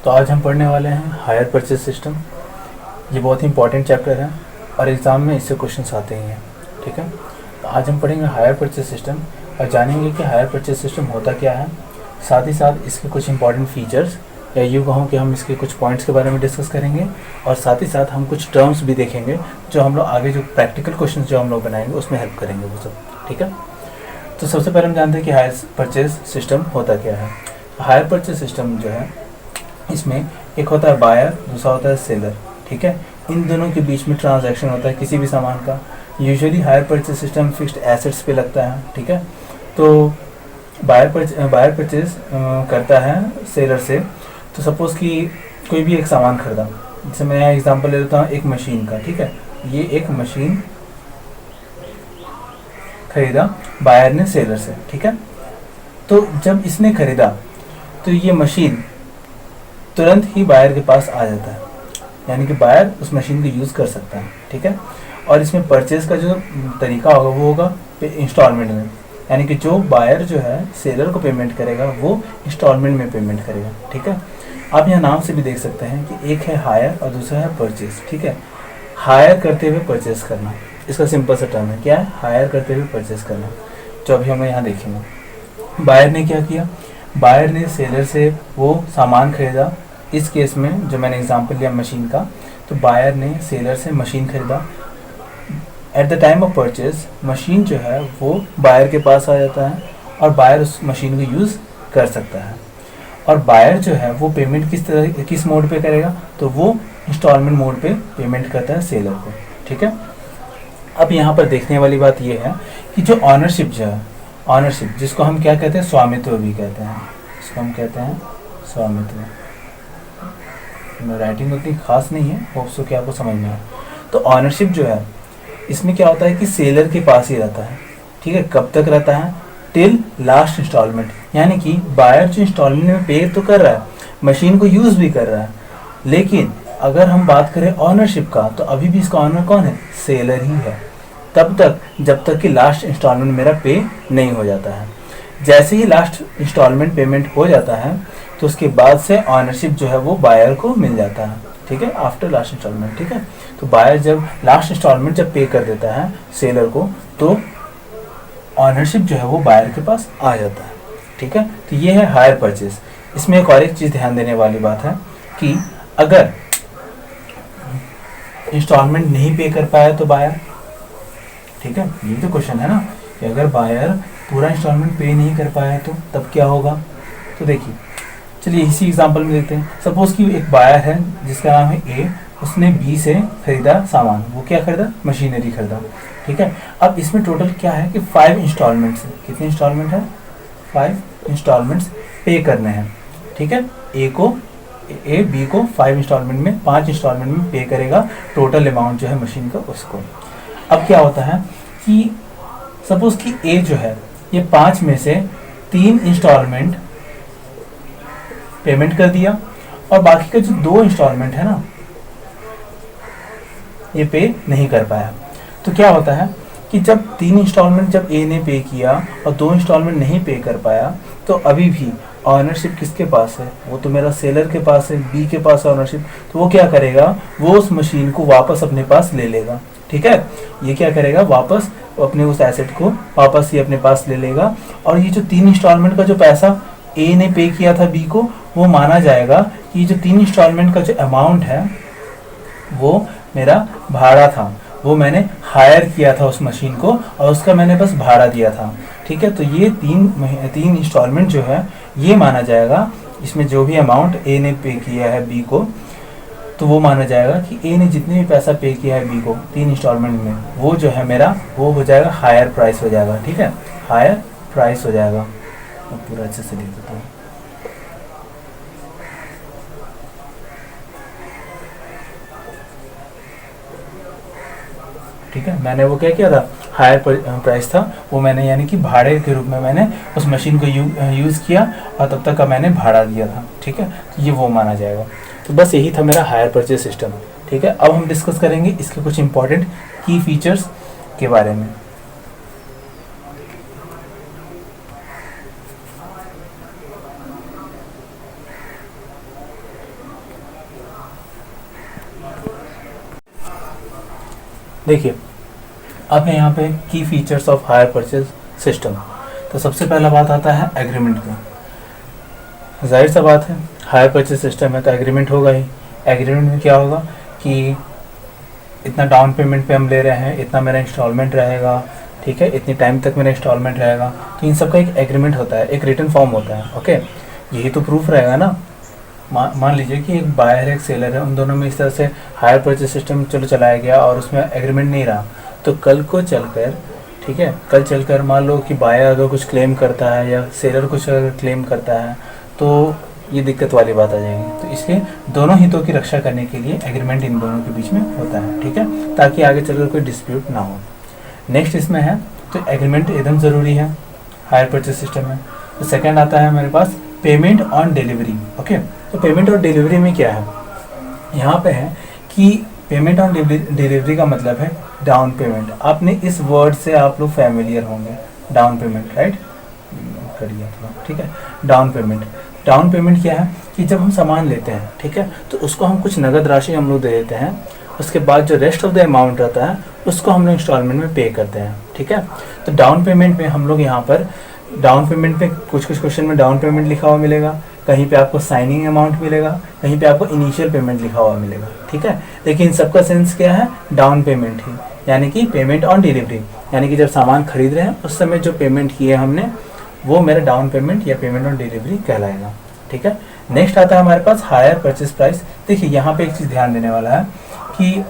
तो आज हम पढ़ने वाले हैं हायर परचेज सिस्टम। ये बहुत ही इंपॉर्टेंट चैप्टर है और एग्ज़ाम में इससे क्वेश्चंस आते ही हैं। ठीक है, तो आज हम पढ़ेंगे हायर परचेज सिस्टम और जानेंगे कि हायर परचेज सिस्टम होता क्या है, साथ ही साथ इसके कुछ इंपॉर्टेंट फीचर्स या यूँ कहूँ कि हम इसके कुछ पॉइंट्स के बारे में डिस्कस करेंगे और साथ ही साथ हम कुछ टर्म्स भी देखेंगे जो हम लोग आगे जो प्रैक्टिकल क्वेश्चन जो हम लोग बनाएंगे उसमें हेल्प करेंगे वो सब। ठीक है, तो सबसे पहले हम जानते हैं कि हायर परचेज सिस्टम होता क्या है। हायर परचेज सिस्टम जो है, इसमें एक होता है बायर, दूसरा होता है सेलर। ठीक है, इन दोनों के बीच में ट्रांजैक्शन होता है किसी भी सामान का। Usually hire purchase system fixed assets पे लगता है। ठीक है, तो बायर परचेज करता है सेलर से। तो सपोज़ कि कोई भी एक सामान खरीदा, जैसे मैं यहाँ एग्जांपल ले लेता हूँ एक मशीन का। ठीक है, ये एक मशीन खरीदा बायर ने सेलर से। ठीक है, तो जब इसने खरीदा तो ये मशीन तुरंत ही बायर के पास आ जाता है, यानी कि बायर उस मशीन को यूज़ कर सकता है। ठीक है, और इसमें परचेज का जो तरीका होगा वो होगा इंस्टॉलमेंट में, यानी कि जो बायर जो है सेलर को पेमेंट करेगा वो इंस्टॉलमेंट में पेमेंट करेगा। ठीक है, आप यहाँ नाम से भी देख सकते हैं कि एक है हायर और दूसरा है परचेज। ठीक है, हायर करते हुए परचेज करना, इसका सिंपल सा टर्म है। क्या है? हायर करते हुए परचेज करना, जो अभी हम यहाँ देखेंगे। बायर ने क्या किया, बायर ने सेलर से वो सामान खरीदा। इस केस में जो मैंने एग्जांपल लिया मशीन का, तो बायर ने सेलर से मशीन खरीदा। At the time of purchase machine जो है वो बायर के पास आ जाता है और बायर उस मशीन को यूज़ कर सकता है। और बायर जो है वो पेमेंट किस मोड पे करेगा, तो वो इंस्टॉलमेंट मोड पे पेमेंट करता है सेलर को। ठीक है, अब यहाँ पर देखने वाली बात ये है कि जो ऑनरशिप जो है, ऑनरशिप जिसको हम क्या कहते हैं, स्वामित्व भी कहते हैं, इसको हम कहते हैं स्वामित्व। राइटिंग उतनी खास नहीं है, होप्स कि आपको समझ में आए। तो ऑनरशिप जो है इसमें क्या होता है कि सेलर के पास ही रहता है। ठीक है, कब तक रहता है? टिल लास्ट इंस्टॉलमेंट, यानी कि बायर जो इंस्टॉलमेंट में पे तो कर रहा है, मशीन को यूज़ भी कर रहा है, लेकिन अगर हम बात करें ऑनरशिप का तो अभी भी इसका ऑनर कौन है? सेलर ही है, तब तक जब तक कि लास्ट इंस्टॉलमेंट मेरा पे नहीं हो जाता है। जैसे ही लास्ट इंस्टॉलमेंट पेमेंट हो जाता है तो उसके बाद से ऑनरशिप जो है वो बायर को मिल जाता है। ठीक है, आफ्टर लास्ट इंस्टॉलमेंट। ठीक है, तो बायर जब लास्ट इंस्टॉलमेंट जब पे कर देता है सेलर को तो ऑनरशिप जो है वो बायर के पास आ जाता है। ठीक है, तो ये है हायर परचेज। इसमें एक और एक चीज़ ध्यान देने वाली बात है कि अगर इंस्टॉलमेंट नहीं पे कर पाया तो बायर, ठीक है, ये तो क्वेश्चन है ना कि अगर बायर पूरा इंस्टॉलमेंट पे नहीं कर पाया तो तब क्या होगा। तो देखिए, चलिए इसी एग्जांपल में देखते हैं। सपोज कि एक बायर है जिसका नाम है ए, उसने बी से खरीदा सामान। वो क्या खरीदा? मशीनरी खरीदा। ठीक है, अब इसमें टोटल क्या है कि 5 इंस्टॉलमेंट्स है। कितने इंस्टॉलमेंट है? 5 इंस्टॉलमेंट्स पे करने हैं। ठीक है, ए बी को 5 इंस्टॉलमेंट में 5 इंस्टॉलमेंट में पे करेगा टोटल अमाउंट जो है मशीन का उसको। अब क्या होता है कि सपोज कि ए जो है ये 5 में से 3 इंस्टॉलमेंट पेमेंट कर दिया और बाकी का जो 2 इंस्टॉलमेंट है ना ये पे नहीं कर पाया। तो क्या होता है कि जब 3 इंस्टॉलमेंट जब ए ने पे किया और 2 इंस्टॉलमेंट नहीं पे कर पाया तो अभी भी ऑनरशिप किसके पास है? वो तो मेरा सेलर के पास है, बी के पास है ऑनरशिप। तो वो क्या करेगा, वो उस मशीन को वापस अपने पास ले लेगा। ठीक है, ये क्या करेगा, वापस अपने उस एसेट को वापस ही अपने पास ले लेगा। और ये जो 3 इंस्टॉलमेंट का जो पैसा ए ने पे किया था बी को, वो माना जाएगा कि ये जो 3 इंस्टॉलमेंट का जो अमाउंट है वो मेरा भाड़ा था, वो मैंने हायर किया था उस मशीन को और उसका मैंने बस भाड़ा दिया था। ठीक है, तो ये 3 इंस्टॉलमेंट जो है ये माना जाएगा, इसमें जो भी अमाउंट ए ने पे किया है बी को, तो वो माना जाएगा कि ए ने जितने भी पैसा पे किया है बी को 3 इंस्टॉलमेंट में, वो जो है मेरा वो हो जाएगा हायर प्राइस हो जाएगा। ठीक है, हायर प्राइस हो जाएगा। अब पूरा अच्छे से लिख देता हूँ। ठीक है, मैंने वो क्या किया था, हायर प्राइस था वो मैंने यानी कि भाड़े के रूप में मैंने उस मशीन को यूज़ किया और तब तक का मैंने भाड़ा दिया था। ठीक है, तो ये वो माना जाएगा। तो बस यही था मेरा हायर परचेज सिस्टम। ठीक है, अब हम डिस्कस करेंगे इसके कुछ इंपॉर्टेंट की फीचर्स के बारे में। देखिए अब है यहाँ पे की features of hire purchase system. तो सबसे पहला बात आता है एग्रीमेंट का। जाहिर सा बात है हायर परचेज सिस्टम है तो एग्रीमेंट होगा ही। एग्रीमेंट में क्या होगा कि इतना डाउन पेमेंट पे हम ले रहे हैं, इतना मेरा इंस्टॉलमेंट रहेगा, ठीक है, इतनी टाइम तक मेरा इंस्टॉलमेंट रहेगा। तो इन सब का एक एग्रीमेंट होता है, एक रिटन फॉर्म होता है। ओके, यही तो प्रूफ रहेगा ना। मान लीजिए कि एक बायर है एक सेलर है, उन दोनों में इस तरह से हायर परचेज सिस्टम चलो चलाया गया और उसमें एग्रीमेंट नहीं रहा, तो कल को चलकर, ठीक है, कल चलकर मान लो कि बायर अगर कुछ क्लेम करता है या सेलर कुछ अगर क्लेम करता है तो ये दिक्कत वाली बात आ जाएगी। तो इसलिए दोनों हितों की रक्षा करने के लिए एग्रीमेंट इन दोनों के बीच में होता है, ठीक है, ताकि आगे चलकर कोई डिस्प्यूट ना हो। नेक्स्ट इसमें है तो एग्रीमेंट एकदम ज़रूरी है हायर परचेज सिस्टम में। तो सेकंड आता है हमारे पास पेमेंट ऑन डिलीवरी। ओके, तो पेमेंट और डिलीवरी में क्या है, यहाँ पे है कि पेमेंट ऑन डिलीवरी का मतलब है डाउन पेमेंट। आपने इस वर्ड से आप लोग फैमिलियर होंगे, डाउन पेमेंट, राइट, करिए थोड़ा, ठीक है। डाउन पेमेंट, डाउन पेमेंट क्या है कि जब हम सामान लेते हैं, ठीक है, तो उसको हम कुछ नगद राशि हम लोग दे देते हैं, उसके बाद जो रेस्ट ऑफ द अमाउंट रहता है उसको हम लोग इंस्टॉलमेंट में पे करते हैं, ठीक है। तो डाउन पेमेंट में हम लोग यहाँ पर डाउन पेमेंट में कुछ क्वेश्चन में डाउन पेमेंट लिखा हुआ मिलेगा, कहीं पे आपको साइनिंग अमाउंट मिलेगा, कहीं पे आपको इनिशियल पेमेंट लिखा हुआ मिलेगा, ठीक है। लेकिन सबका सेंस क्या है, डाउन पेमेंट ही, यानी कि पेमेंट ऑन डिलीवरी, यानी कि जब सामान खरीद रहे हैं उस समय जो पेमेंट किए हमने वो मेरा डाउन पेमेंट या पेमेंट ऑन डिलीवरी कहलाएगा, ठीक है। नेक्स्ट आता है हमारे पास हायर परचेज प्राइस। देखिए यहाँ पे एक चीज़ ध्यान देने वाला है कि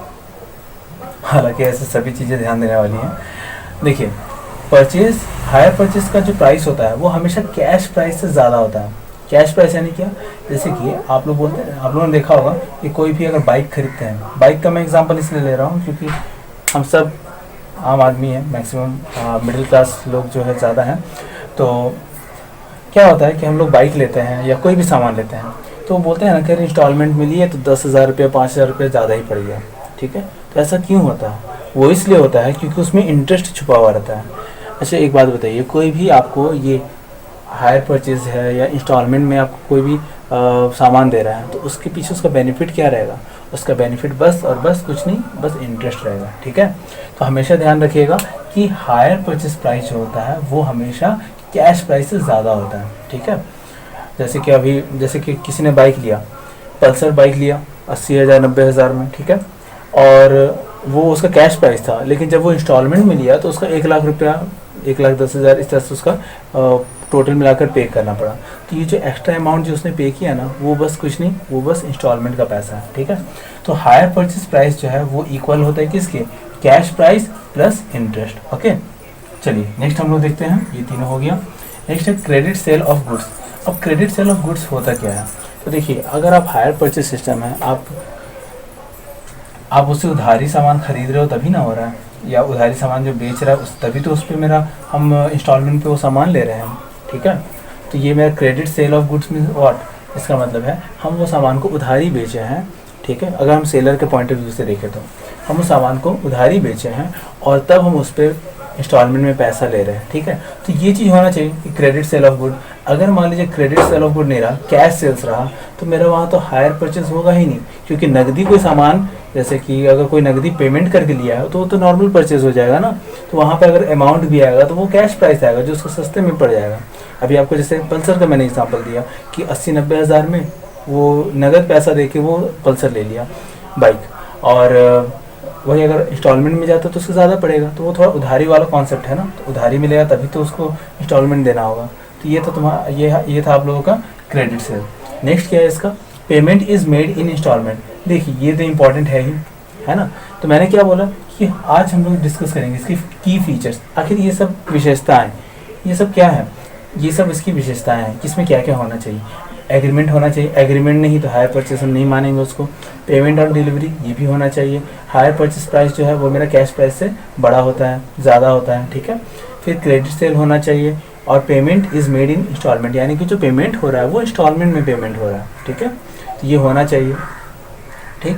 हालांकि ऐसे सभी चीज़ें ध्यान देने वाली हैं। देखिए परचेज, हायर परचेज का जो प्राइस होता है वो हमेशा कैश प्राइस से ज़्यादा होता है। कैश प्राइस यानी क्या, जैसे कि आप लोग बोलते हैं, आप लोगों ने देखा होगा कि कोई भी अगर बाइक खरीदते हैं, बाइक का मैं एग्जांपल इसलिए ले रहा हूँ क्योंकि हम सब आम आदमी हैं, मैक्सिमम मिडिल क्लास लोग जो है ज़्यादा हैं। तो क्या होता है कि हम लोग बाइक लेते हैं या कोई भी सामान लेते हैं तो बोलते हैं ना कि इंस्टॉलमेंट में लिए तो 10,000 रुपये 5,000 रुपये ज़्यादा ही पड़ गया, ठीक है। तो ऐसा क्यों होता है, वो इसलिए होता है क्योंकि उसमें इंटरेस्ट छुपा हुआ रहता है। अच्छा एक बात बताइए, कोई भी आपको ये हायर परचेज है या इंस्टॉलमेंट में आपको कोई भी सामान दे रहा है तो उसके पीछे उसका बेनिफिट क्या रहेगा, उसका बेनिफिट बस और बस कुछ नहीं, बस इंटरेस्ट रहेगा, ठीक है। तो हमेशा ध्यान रखिएगा कि हायर परचेज प्राइस जो होता है वो हमेशा कैश प्राइस से ज़्यादा होता है, ठीक है। जैसे कि किसी ने बाइक लिया, पल्सर बाइक लिया 80,000 90,000 में, ठीक है, और वो उसका कैश प्राइस था, लेकिन जब वो इंस्टॉलमेंट में लिया तो उसका 1,00,000 रुपया 1,10,000 इस तरह से उसका टोटल मिलाकर पे करना पड़ा। तो ये जो एक्स्ट्रा अमाउंट जो उसने पे किया ना वो बस कुछ नहीं, वो बस इंस्टॉलमेंट का पैसा है, ठीक है। तो हायर परचेज प्राइस जो है वो इक्वल होता है किसके, cash price plus interest. Okay चलिए नेक्स्ट हम लोग देखते हैं, ये तीनों हो गया। नेक्स्ट है क्रेडिट सेल ऑफ गुड्स। अब क्रेडिट सेल ऑफ गुड्स होता क्या है, तो देखिए अगर आप हायर परचेज सिस्टम है, आप उससे उधारी सामान खरीद रहे हो तभी ना हो रहा है, या उधारी सामान जो बेच रहा है उस तभी तो उस पर मेरा हम इंस्टॉलमेंट पे वो सामान ले रहे हैं, ठीक है। तो ये मेरा credit sale of goods means what, इसका मतलब है हम वो सामान को उधारी बेचे हैं, ठीक है। अगर हम सेलर के पॉइंट ऑफ व्यू से देखें तो हम उस सामान को उधारी बेचे हैं और तब हम उस पर इंस्टॉलमेंट में पैसा ले रहे हैं, ठीक है। तो ये चीज़ होना चाहिए कि क्रेडिट सेल ऑफ गुड। अगर मान लीजिए क्रेडिट सेल ऑफ गुड नहीं रहा, कैश सेल्स रहा, तो मेरा वहाँ तो हायर परचेज होगा ही नहीं, क्योंकि नकदी कोई सामान, जैसे कि अगर कोई नकदी पेमेंट करके लिया है तो वो तो नॉर्मल परचेज हो जाएगा ना। तो वहाँ पर अगर अमाउंट भी आएगा तो वो कैश प्राइस आएगा जो उसको सस्ते में पड़ जाएगा। अभी आपको जैसे पल्सर का मैंने एग्जाम्पल दिया कि 80-90 हज़ार में वो नगद पैसा दे के वो पल्सर ले लिया बाइक, और वही अगर इंस्टॉलमेंट में जाता तो उसको ज़्यादा पड़ेगा। तो वो थोड़ा उधारी वाला कॉन्सेप्ट है ना, तो उधारी मिलेगा तभी तो उसको इंस्टॉलमेंट देना होगा। तो ये तो तुम्हारा ये था आप लोगों का क्रेडिट सेल। नेक्स्ट क्या है इसका, payment is made in instalment. देखिए ये तो इम्पॉर्टेंट है ही, है ना। तो मैंने क्या बोला कि आज हम लोग डिस्कस करेंगे इसकी की फीचर्स, आखिर ये सब विशेषताएँ, ये सब क्या है, ये सब इसकी विशेषताएँ हैं कि इसमें क्या क्या होना चाहिए। एग्रीमेंट होना चाहिए, एग्रीमेंट नहीं तो हायर परचेस हम नहीं मानेंगे उसको। पेमेंट ऑन डिलीवरी ये भी होना चाहिए। हायर परचेस प्राइस जो है वो मेरा कैश प्राइस से बड़ा होता है, ज़्यादा होता है, ठीक है। फिर क्रेडिट सेल होना चाहिए और payment is made in instalment, यानी कि जो पेमेंट हो रहा है वो इंस्टॉलमेंट में पेमेंट हो रहा है, ठीक है। तो ये होना चाहिए, ठीक।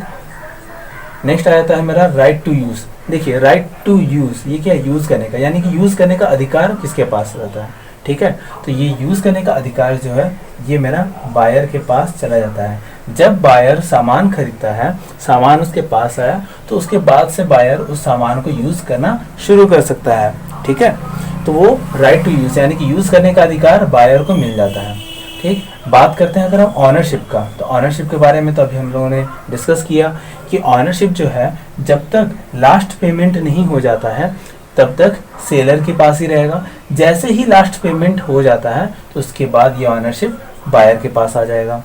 नेक्स्ट आ जाता है मेरा राइट टू यूज़। देखिए राइट टू यूज़ ये क्या है, यूज़ करने का, यानी कि यूज़ करने का अधिकार किसके पास रहता है, ठीक है। तो ये यूज़ करने का अधिकार जो है ये मेरा बायर के पास चला जाता है। जब बायर सामान खरीदता है, सामान उसके पास आया, तो उसके बाद से बायर उस सामान को यूज करना शुरू कर सकता है। ठीक है, तो वो राइट टू यूज यानी कि यूज करने का अधिकार बायर को मिल जाता है। ठीक, बात करते हैं अगर हम ऑनरशिप का, तो ऑनरशिप के बारे में तो अभी हम लोगों ने डिस्कस किया कि ऑनरशिप जो है जब तक लास्ट पेमेंट नहीं हो जाता है तब तक सेलर के पास ही रहेगा। जैसे ही लास्ट पेमेंट हो जाता है तो उसके बाद ये ऑनरशिप बायर के पास आ जाएगा।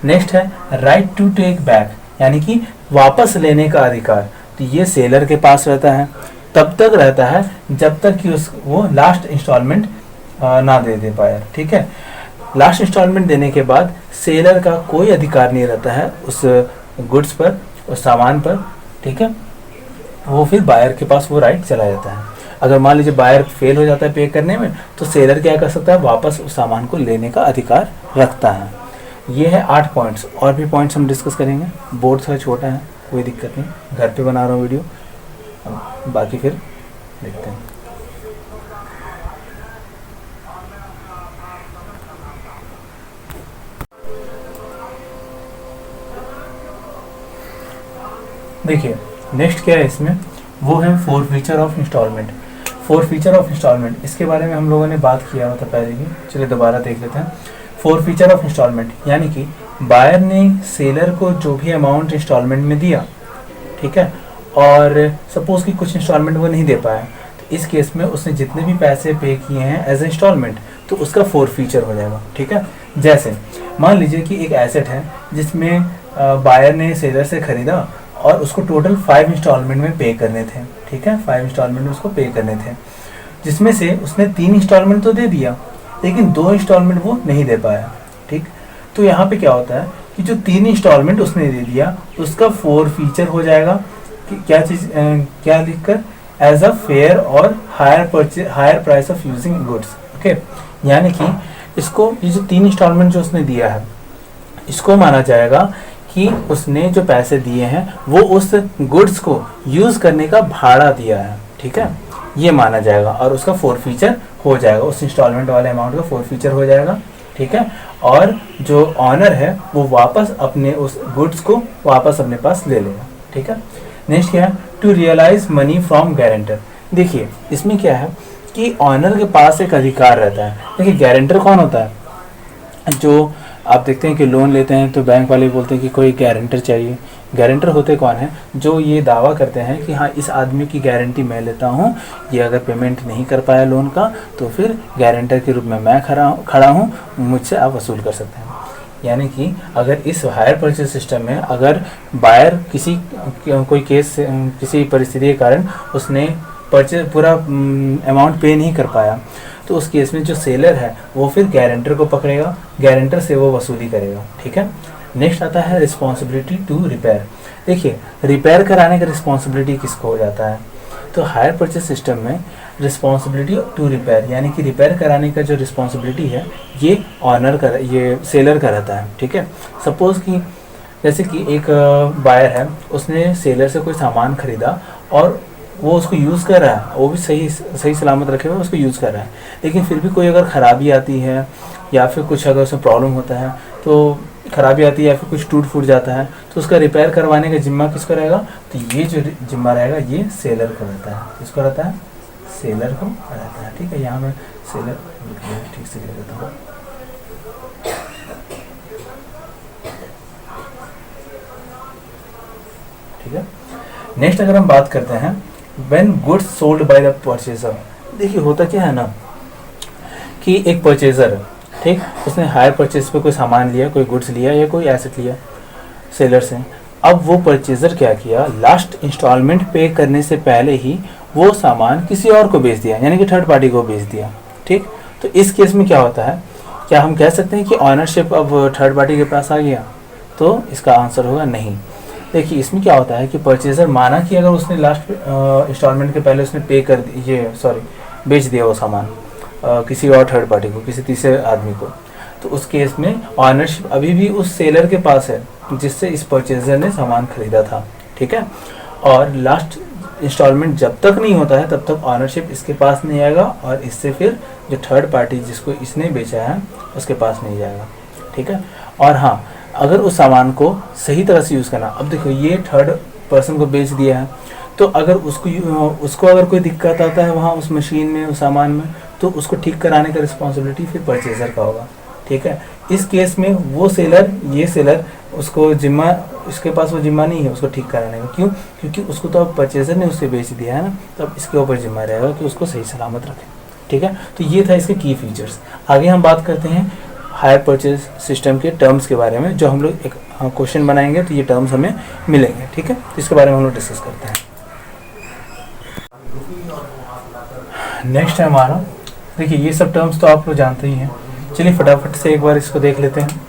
नेक्स्ट है राइट टू टेक बैक, यानी कि वापस लेने का अधिकार, तो ये सेलर के पास रहता है, तब तक रहता है जब तक कि वो लास्ट इंस्टॉलमेंट ना दे पाए। ठीक है, लास्ट इंस्टॉलमेंट देने के बाद सेलर का कोई अधिकार नहीं रहता है उस गुड्स पर, उस सामान पर। ठीक है, वो फिर बायर के पास वो राइट चला जाता है। अगर मान लीजिए बायर फेल हो जाता है पे करने में, तो सेलर क्या कर सकता है, वापस उस सामान को लेने का अधिकार रखता है। ये है 8 पॉइंट्स, और भी पॉइंट्स हम डिस्कस करेंगे। बोर्ड थोड़ा छोटा है, कोई दिक्कत नहीं, घर पे बना रहा हूँ वीडियो, बाकी फिर देखते हैं। देखिए नेक्स्ट क्या है इसमें, वो है four feature of instalment. Four feature of instalment, इसके बारे में हम लोगों ने बात किया था पहले भी, चलिए दोबारा देख लेते हैं। फोर फीचर ऑफ इंस्टॉलमेंट यानी कि बायर ने सेलर को जो भी अमाउंट इंस्टॉलमेंट में दिया, ठीक है, और सपोज कि कुछ इंस्टॉलमेंट वो नहीं दे पाया, तो इस केस में उसने जितने भी पैसे पे किए हैं एज ए इंस्टॉलमेंट, तो उसका फोर फीचर हो जाएगा। ठीक है, जैसे मान लीजिए कि एक एसेट है जिसमें बायर ने सेलर से खरीदा और उसको टोटल 5 इंस्टॉलमेंट में पे करने थे। ठीक है, 5 इंस्टॉलमेंट में उसको पे करने थे, जिसमें से उसने 3 इंस्टॉलमेंट तो दे दिया, लेकिन 2 इंस्टॉलमेंट वो नहीं दे पाया। ठीक, तो यहाँ पे क्या होता है कि जो 3 इंस्टॉलमेंट उसने दे दिया उसका फोर फीचर हो जाएगा कि क्या चीज़, क्या लिखकर, एज अ फेयर और hire price of using goods. Okay, यानी कि इसको, ये जो 3 इंस्टॉलमेंट जो उसने दिया है, इसको माना जाएगा कि उसने जो पैसे दिए हैं वो उस गुड्स को यूज करने का भाड़ा दिया है। ठीक है, ये माना जाएगा और उसका फोर फीचर हो जाएगा, उस इंस्टॉलमेंट वाले अमाउंट का फोर फीचर हो जाएगा। ठीक है, और जो ऑनर है वो वापस अपने उस गुड्स को वापस अपने पास ले लेगा। ठीक है, नेक्स्ट क्या है, to realise money from guarantor. देखिए इसमें क्या है कि ऑनर के पास एक अधिकार रहता है। देखिए गारंटर कौन होता है, जो आप देखते हैं कि लोन लेते हैं तो बैंक वाले बोलते हैं कि कोई गारंटर चाहिए। गारंटर होते कौन है, जो ये दावा करते हैं कि हाँ इस आदमी की गारंटी मैं लेता हूँ, ये अगर पेमेंट नहीं कर पाया लोन का तो फिर गारंटर के रूप में मैं खड़ा हूँ, मुझसे आप वसूल कर सकते हैं। यानी कि अगर इस हायर परचेज सिस्टम में अगर बायर कोई केस किसी परिस्थिति के कारण उसने परचेज पूरा अमाउंट पे नहीं कर पाया, तो उस केस में जो सेलर है वो फिर गारंटर को पकड़ेगा, गारंटर से वो वसूली करेगा। ठीक है, नेक्स्ट आता है रिस्पॉन्सिबिलिटी टू रिपेयर। देखिए रिपेयर कराने का रिस्पॉन्सिबिलिटी किसको हो जाता है, तो हायर परचेज सिस्टम में रिस्पॉन्सिबिलिटी टू रिपेयर यानी कि रिपेयर कराने का जो रिस्पॉन्सिबिलिटी है ये ऑनर का, ये सेलर का रहता है। ठीक है, सपोज कि जैसे कि एक बायर है, उसने सेलर से कोई सामान खरीदा और वो उसको यूज़ कर रहा है, वो भी सही सलामत रखे हुए उसको यूज़ कर रहा है, लेकिन फिर भी कोई अगर ख़राबी आती है या फिर कुछ अगर उसमें प्रॉब्लम होता है, तो ख़राबी आती है या फिर कुछ टूट फूट जाता है, तो उसका रिपेयर करवाने का जिम्मा किसको रहेगा, तो ये जो जिम्मा रहेगा ये सेलर को रहता है। किसको रहता है, सेलर को रहता है। ठीक है, यहाँ मैं सेलर ठीक से लिख देता हूँ। ठीक है, नेक्स्ट अगर हम बात करते हैं when goods sold by the purchaser. देखिए होता क्या है ना कि एक परचेजर, ठीक, उसने हायर परचेज पे कोई सामान लिया, कोई गुड्स लिया या कोई एसेट लिया सेलर से। अब वो परचेजर क्या किया, लास्ट इंस्टॉलमेंट पे करने से पहले ही वो सामान किसी और को बेच दिया, यानी कि थर्ड पार्टी को बेच दिया। ठीक, तो इस केस में क्या होता है, क्या हम कह सकते हैं कि ऑनरशिप अब थर्ड पार्टी के पास आ गया, तो इसका आंसर होगा नहीं। देखिए इसमें क्या होता है कि परचेजर माना कि अगर उसने लास्ट इंस्टॉलमेंट के पहले उसने बेच दिया वो सामान किसी और थर्ड पार्टी को, किसी तीसरे आदमी को, तो उस केस में ऑनरशिप अभी भी उस सेलर के पास है जिससे इस परचेजर ने सामान खरीदा था। ठीक है, और लास्ट इंस्टॉलमेंट जब तक नहीं होता है तब तक ऑनरशिप इसके पास नहीं आएगा और इससे फिर जो थर्ड पार्टी जिसको इसने बेचा है उसके पास नहीं जाएगा। ठीक है, और हाँ अगर उस सामान को सही तरह से यूज़ करना। अब देखो ये थर्ड पर्सन को बेच दिया है, तो अगर उसको अगर कोई दिक्कत आता है वहाँ उस मशीन में, उस सामान में, तो उसको ठीक कराने का रिस्पॉन्सिबिलिटी फिर परचेज़र का होगा। ठीक है, इस केस में वो सेलर, ये सेलर, उसको जिम्मा, इसके पास वो जिम्मा नहीं है उसको ठीक कराने का। क्यों? क्योंकि उसको तो अब परचेज़र ने उससे बेच दिया है ना, तो अब इसके ऊपर जिम्मा रहेगा कि उसको सही सलामत रखे। ठीक है, तो ये था इसके की फीचर्स। आगे हम बात करते हैं हायर परचेज सिस्टम के टर्म्स के बारे में, जो हम लोग एक क्वेश्चन बनाएंगे तो ये टर्म्स हमें मिलेंगे। ठीक है, तो इसके बारे में हम लोग डिस्कस करते हैं। नेक्स्ट है हमारा, देखिए ये सब टर्म्स तो आप लोग जानते ही हैं, चलिए फटाफट से एक बार इसको देख लेते हैं।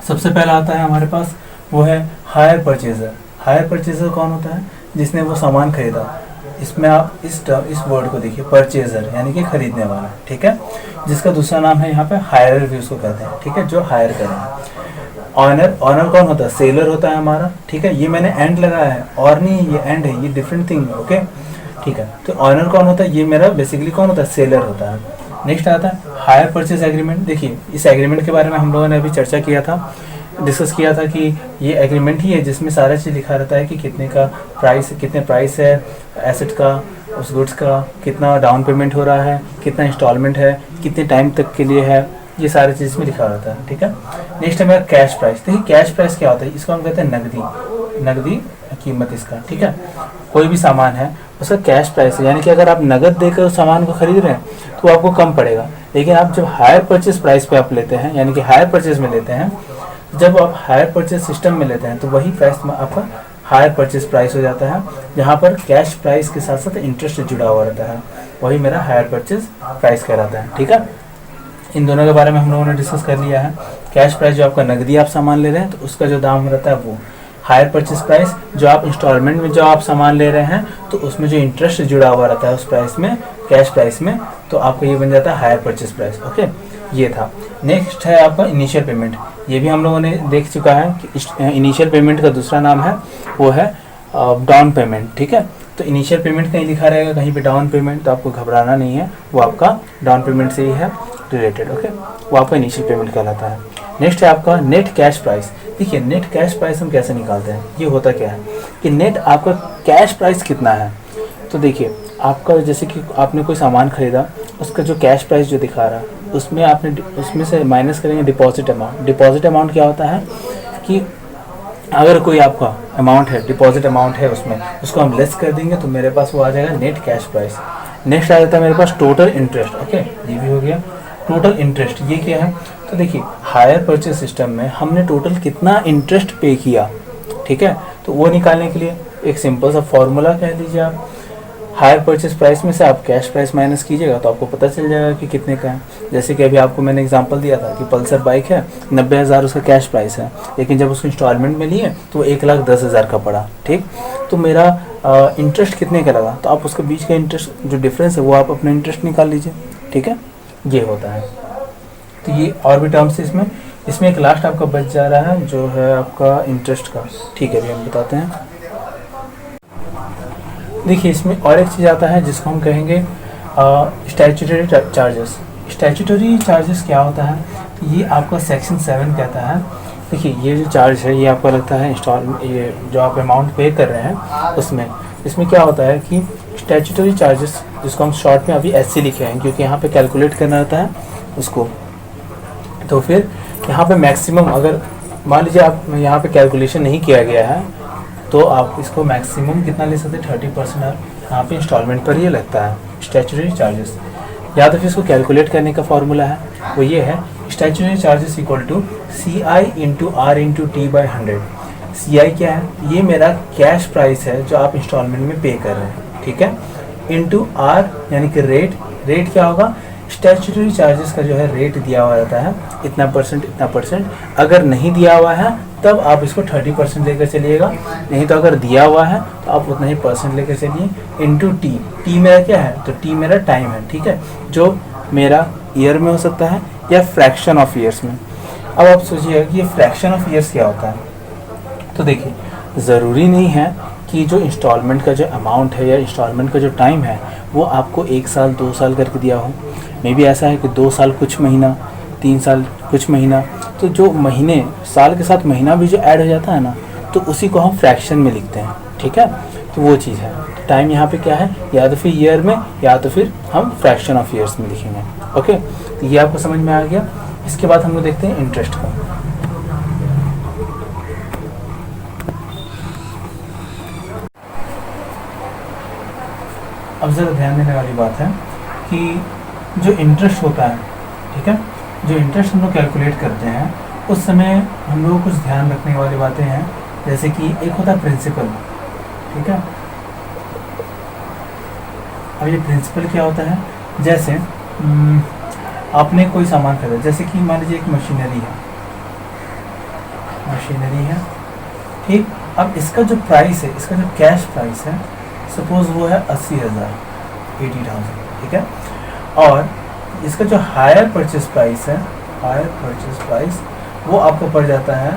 सबसे पहला आता है हमारे पास, वो है हायर परचेजर। हायर परचेजर कौन होता है? जिसने वो सामान खरीदा। इसमें आप इस वर्ड को देखिए, परचेजर यानी कि खरीदने वाला। ठीक है, जिसका दूसरा नाम है यहाँ पे हायर भी उसको कहते हैं। ठीक है, जो हायर करें। ऑनर, ऑनर कौन होता है? सेलर होता है हमारा। ठीक है, ये मैंने एंड लगाया है, और नहीं ये एंड है, ये डिफरेंट थिंग है। ओके, ठीक है, तो ऑनर कौन होता है? ये मेरा बेसिकली कौन होता है? सेलर होता है। नेक्स्ट आता है हायर परचेज एग्रीमेंट। देखिए इस एग्रीमेंट के बारे में हम लोगों ने अभी चर्चा किया था, डिस्कस किया था कि ये एग्रीमेंट ही है जिसमें सारा चीज़ लिखा रहता है कि कितने का प्राइस, कितने प्राइस है एसेट का, उस गुड्स का, कितना डाउन पेमेंट हो रहा है, कितना इंस्टॉलमेंट है, कितने टाइम तक के लिए है, ये सारी चीज़ में लिखा रहता है। ठीक है, नेक्स्ट है मेरा कैश प्राइस। देखिए कैश प्राइस क्या होता है? इसको हम कहते हैं नगदी कीमत इसका। ठीक है, कोई भी सामान है उसका कैश प्राइस है, यानी कि अगर आप नगद देकर उस सामान को खरीद रहे हैं तो आपको कम पड़ेगा। लेकिन आप जब हायर परचेज प्राइस पे आप लेते हैं, यानी कि हायर परचेज में लेते हैं, जब आप हायर परचेज सिस्टम में लेते हैं तो वही प्राइस में आपका हायर परचेज प्राइस हो जाता है, जहाँ पर कैश प्राइस के साथ साथ इंटरेस्ट जुड़ा हुआ रहता है, वही मेरा हायर परचेज प्राइस कहलाता है। ठीक है, इन दोनों के बारे में हम लोगों ने डिस्कस कर लिया है। कैश प्राइस जो आपका नगदी आप सामान ले रहे हैं तो उसका जो दाम रहता है वो। हायर परचेज प्राइस जो आप इंस्टॉलमेंट में जो आप सामान ले रहे हैं तो उसमें जो इंटरेस्ट जुड़ा हुआ रहता है उस प्राइस में, कैश प्राइस में, तो आपका ये बन जाता है हायर परचेज प्राइस। ओके, ये था। नेक्स्ट है आपका इनिशियल पेमेंट। ये भी हम लोगों ने देख चुका है कि इनिशियल पेमेंट का दूसरा नाम है वो है डाउन पेमेंट। ठीक है, तो इनिशियल पेमेंट कहीं लिखा रहेगा, कहीं पे डाउन पेमेंट, तो आपको घबराना नहीं है, वो आपका डाउन पेमेंट से ही है रिलेटेड। ओके, वो आपका इनिशियल पेमेंट कहलाता है। नेक्स्ट है आपका नेट कैश प्राइस। देखिए नेट कैश प्राइस हम कैसे निकालते हैं? ये होता क्या है कि नेट आपका कैश प्राइस कितना है। तो देखिए आपका जैसे कि आपने कोई सामान खरीदा, उसका जो कैश प्राइस जो दिखा रहा है उसमें आपने उसमें से माइनस करेंगे डिपॉजिट अमाउंट। डिपॉजिट अमाउंट क्या होता है कि अगर कोई आपका अमाउंट है, डिपॉजिट अमाउंट है, उसमें उसको हम लेस कर देंगे तो मेरे पास वो आ जाएगा नेट कैश प्राइस। नेक्स्ट आ जाता है मेरे पास टोटल इंटरेस्ट। ओके, ये भी हो गया टोटल इंटरेस्ट। ये क्या है? तो देखिए हायर परचेज सिस्टम में हमने टोटल कितना इंटरेस्ट पे किया। ठीक है, तो वो निकालने के लिए एक सिंपल सा फॉर्मूला कह दीजिए आप, हायर परचेज प्राइस में से आप कैश प्राइस माइनस कीजिएगा तो आपको पता चल जाएगा कि कितने का है। जैसे कि अभी आपको मैंने एग्जांपल दिया था कि पल्सर बाइक है, 90,000 उसका कैश प्राइस है, लेकिन जब उसको इंस्टॉलमेंट में लिए तो 1,10,000 का पड़ा। ठीक, तो मेरा इंटरेस्ट कितने का लगा, तो आप उसके बीच का इंटरेस्ट जो डिफरेंस है वो आप अपना इंटरेस्ट निकाल लीजिए। ठीक है, ये होता है। तो ये और भी टर्म्स इसमें एक लास्ट आपका बच जा रहा है जो है आपका इंटरेस्ट का। ठीक है, अभी हम बताते हैं। देखिए इसमें और एक चीज़ आता है जिसको हम कहेंगे स्टैट्यूटरी चार्जेस। स्टैट्यूटरी चार्जेस क्या होता है? तो ये आपका सेक्शन 7 कहता है। देखिए ये जो चार्ज है ये आपका लगता है ये जो आप अमाउंट पे कर रहे हैं उसमें, इसमें क्या होता है कि स्टैट्यूटरी चार्जेस, जिसको हम शॉर्ट में अभी SC लिखे हैं क्योंकि यहाँ पे कैलकुलेट करना रहता है उसको, तो फिर यहाँ पे मैक्सिमम, अगर मान लीजिए आप यहाँ पे कैलकुलेशन नहीं किया गया है तो आप इसको मैक्सिमम कितना ले सकते हैं? 30% यहाँ पे इंस्टॉलमेंट पर ये लगता है स्टैट्यूटरी चार्जेस। या तो फिर इसको कैलकुलेट करने का फॉर्मूला है, वो ये है statutory charges equal to CI into R into T/100। CI क्या है? ये मेरा कैश प्राइस है जो आप इंस्टॉलमेंट में पे कर रहे हैं। ठीक है, इंटू R यानी कि रेट क्या होगा? स्टैट्यूटरी चार्जेस का जो है रेट दिया हुआ रहता है, इतना परसेंट। अगर नहीं दिया हुआ है तब आप इसको 30% लेकर चलिएगा, नहीं तो अगर दिया हुआ है तो आप उतना ही परसेंट लेकर चलिए। इंटू टी मेरा क्या है? तो टी मेरा टाइम है। ठीक है, जो मेरा ईयर में हो सकता है या फ्रैक्शन ऑफ ईयर्स में। अब आप सोचिएगा कि ये फ्रैक्शन ऑफ ईयर्स क्या होता है? तो देखिए ज़रूरी नहीं है कि जो इंस्टॉलमेंट का जो अमाउंट है या इंस्टॉलमेंट का जो टाइम है वो आपको 1 साल 2 साल करके दिया हो। मे बी ऐसा है कि 2 साल कुछ महीना, 3 साल कुछ महीना, तो जो महीने साल के साथ महीना भी जो ऐड हो जाता है ना, तो उसी को हम फ्रैक्शन में लिखते हैं, ठीक है। तो वो चीज़ है, टाइम यहाँ पे क्या है, या तो फिर ईयर में या तो फिर हम फ्रैक्शन ऑफ ईयर्स में लिखेंगे। ओके, तो ये आपको समझ में आ गया। इसके बाद हम लोग देखते हैं इंटरेस्ट का। अब ज़रा ध्यान देने वाली बात है कि जो इंटरेस्ट होता है, ठीक है, जो इंटरेस्ट हम लोग कैलकुलेट करते हैं उस समय हम लोग कुछ ध्यान रखने वाली बातें हैं। जैसे कि एक होता है प्रिंसिपल, ठीक है। अब ये प्रिंसिपल क्या होता है, जैसे आपने कोई सामान खरीदा, जैसे कि मान लीजिए एक मशीनरी है, ठीक। अब इसका जो प्राइस है, इसका जो कैश प्राइस है, सपोज वो है 80,000, 80,000, ठीक है। और इसका जो हायर परचेज प्राइस है, वो आपको पड़ जाता है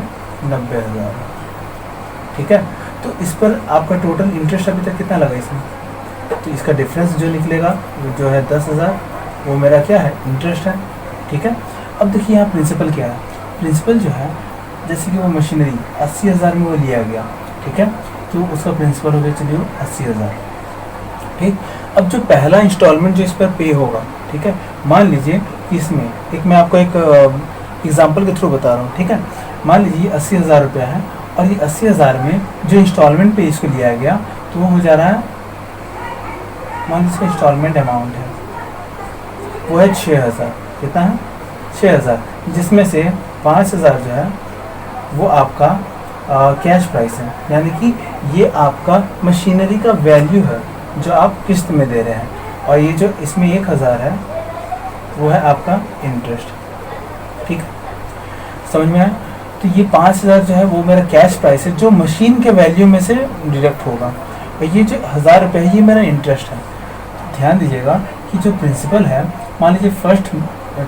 90,000, ठीक है। तो इस पर आपका टोटल इंटरेस्ट अभी तक कितना लगा इसमें, तो इसका डिफरेंस जो निकलेगा वो जो है 10,000, वो मेरा क्या है, इंटरेस्ट है, ठीक है। अब देखिए यहाँ प्रिंसिपल क्या है, प्रिंसिपल जो है जैसे कि वो मशीनरी 80,000 में वो लिया गया, ठीक है, तो उसका प्रिंसिपल हो गया चलिए 80,000, ठीक। अब जो पहला इंस्टॉलमेंट जो इस पर पे होगा, ठीक है, मान लीजिए कि इसमें एक मैं आपको एक एग्जांपल के थ्रू बता रहा हूँ, ठीक है। मान लीजिए 80,000 रुपया है और ये 80,000 में जो इंस्टॉलमेंट पे इसको लिया गया तो वो हो जा रहा है, मान लीजिए इसका इंस्टॉलमेंट अमाउंट है वो है 6,000, कितना है 6,000, जिसमें से 5,000 जो है वो आपका कैश प्राइस है, यानी कि ये आपका मशीनरी का वैल्यू है जो आप किस्त में दे रहे हैं, और ये जो इसमें 1,000 है वो है आपका इंटरेस्ट, ठीक है, समझ में आया। तो ये 5,000 जो है वो मेरा कैश प्राइस है जो मशीन के वैल्यू में से डिडक्ट होगा, और ये जो 1,000 रुपये है ये मेरा इंटरेस्ट है। ध्यान दीजिएगा कि जो प्रिंसिपल है, मान लीजिए फर्स्ट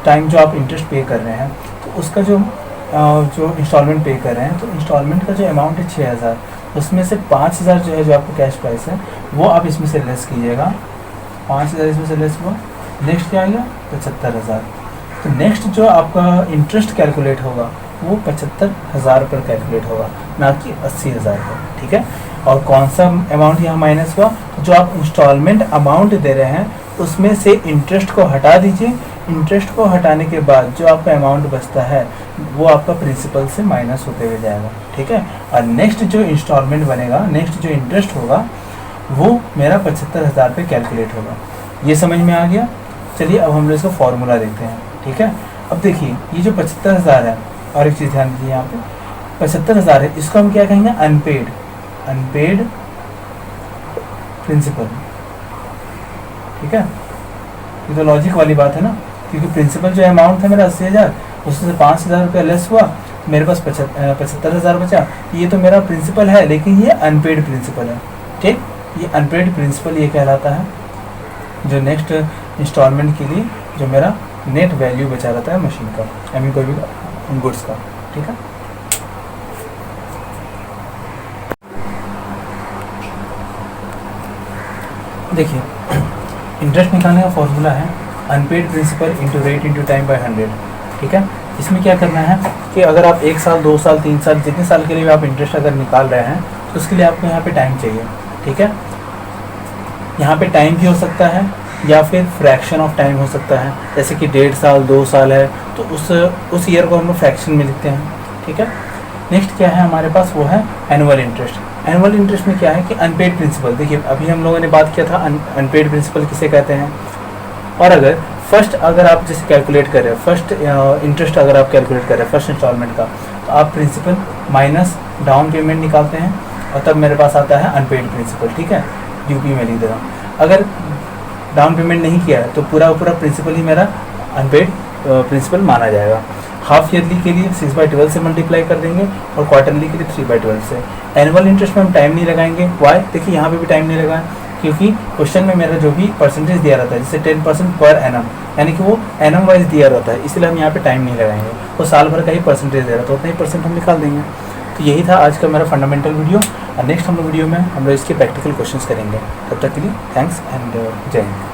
टाइम जो आप इंटरेस्ट पे कर रहे हैं तो उसका जो इंस्टॉलमेंट पे कर रहे हैं, तो इंस्टॉलमेंट का जो अमाउंट है 6,000, उसमें से 5,000 जो है जो आपका कैश प्राइस है वो आप इसमें से लेस कीजिएगा, 5,000 इसमें से लेस हुआ, नेक्स्ट क्या आएगा 75,000। तो नेक्स्ट जो आपका इंटरेस्ट कैलकुलेट होगा वो 75,000 पर कैलकुलेट होगा, ना कि 80,000 पर, ठीक है। और कौन सा अमाउंट यहाँ माइनस हुआ, तो जो आप इंस्टॉलमेंट अमाउंट दे रहे हैं उसमें से इंटरेस्ट को हटा दीजिए, इंटरेस्ट को हटाने के बाद जो आपका अमाउंट बचता है वो आपका प्रिंसिपल से माइनस होते हुए जाएगा, ठीक है। और नेक्स्ट जो इंस्टॉलमेंट बनेगा, नेक्स्ट जो इंटरेस्ट होगा वो मेरा 75,000 पे कैलकुलेट होगा। ये समझ में आ गया। चलिए अब हम लोग इसका फॉर्मूला देखते हैं, ठीक है। अब देखिए ये जो 75,000 है, और एक चीज़ ध्यान दीजिए यहाँ पे 75,000 है, इसको हम क्या कहेंगे, अनपेड प्रिंसिपल, ठीक है। ये तो लॉजिक वाली बात है ना, क्योंकि प्रिंसिपल जो अमाउंट था मेरा 80,000, उससे 5,000 रुपया लेस हुआ, मेरे पास 75,000 बचा। ये तो मेरा प्रिंसिपल है लेकिन ये अनपेड प्रिंसिपल है, ठीक। ये अनपेड प्रिंसिपल ये कहलाता है जो नेक्स्ट इंस्टॉलमेंट के लिए जो मेरा नेट वैल्यू बचा रहता है मशीन का, आई मीन कोई भी गुड्स का, ठीक है। देखिए इंटरेस्ट निकालने का फॉर्मूला है unpaid principal into rate into time by 100, ठीक है। इसमें क्या करना है कि अगर आप 1 साल 2 साल 3 साल जितने साल के लिए भी आप इंटरेस्ट अगर निकाल रहे हैं तो उसके लिए आपको यहाँ पे टाइम चाहिए, ठीक है। यहाँ पे टाइम भी हो सकता है या फिर फ्रैक्शन ऑफ टाइम हो सकता है, जैसे कि 1.5 साल 2 साल है तो उस ईयर को हम लोग फ्रैक्शन में लिखते हैं, ठीक है। नेक्स्ट क्या है हमारे पास, वो है एनुअल इंटरेस्ट। एनुअल इंटरेस्ट में क्या है कि अनपेड प्रिंसिपल, देखिए अभी हम लोगों ने बात किया था अनपेड प्रिंसिपल किसे कहते हैं। और अगर आप जैसे कैलकुलेट कर रहे हैं फर्स्ट इंटरेस्ट, अगर आप कैलकुलेट कर रहे हैं फर्स्ट इंस्टॉलमेंट का, तो आप प्रिंसिपल माइनस डाउन पेमेंट निकालते हैं और तब मेरे पास आता है अनपेड प्रिंसिपल, ठीक है। यूपी में लिख दे रहा हूँ। अगर डाउन पेमेंट नहीं किया है तो पूरा प्रिंसिपल ही मेरा अनपेड प्रिंसिपल माना जाएगा। हाफ ईयरली के लिए 6/12 से मल्टीप्लाई कर देंगे और क्वार्टरली के लिए 3/12 से। एनुअल इंटरेस्ट में हम टाइम नहीं लगाएंगे, वाई, देखिए यहाँ पे भी टाइम नहीं लगाएं क्योंकि क्वेश्चन में मेरा जो भी परसेंटेज दिया रहता है जैसे 10% पर एनम, यानी कि वो एनम वाइज दिया रहता है, इसलिए हम यहाँ पे टाइम नहीं लगाएंगे। वो साल भर का ही परसेंटेज दे रहा था, उतना ही परसेंट हम निकाल देंगे। तो यही था आज का मेरा फंडामेंटल वीडियो, और नेक्स्ट हम लोग वीडियो में हम लोग इसके प्रैक्टिकल क्वेश्चंस करेंगे। तब तक के लिए थैंक्स एंड जय हिंद।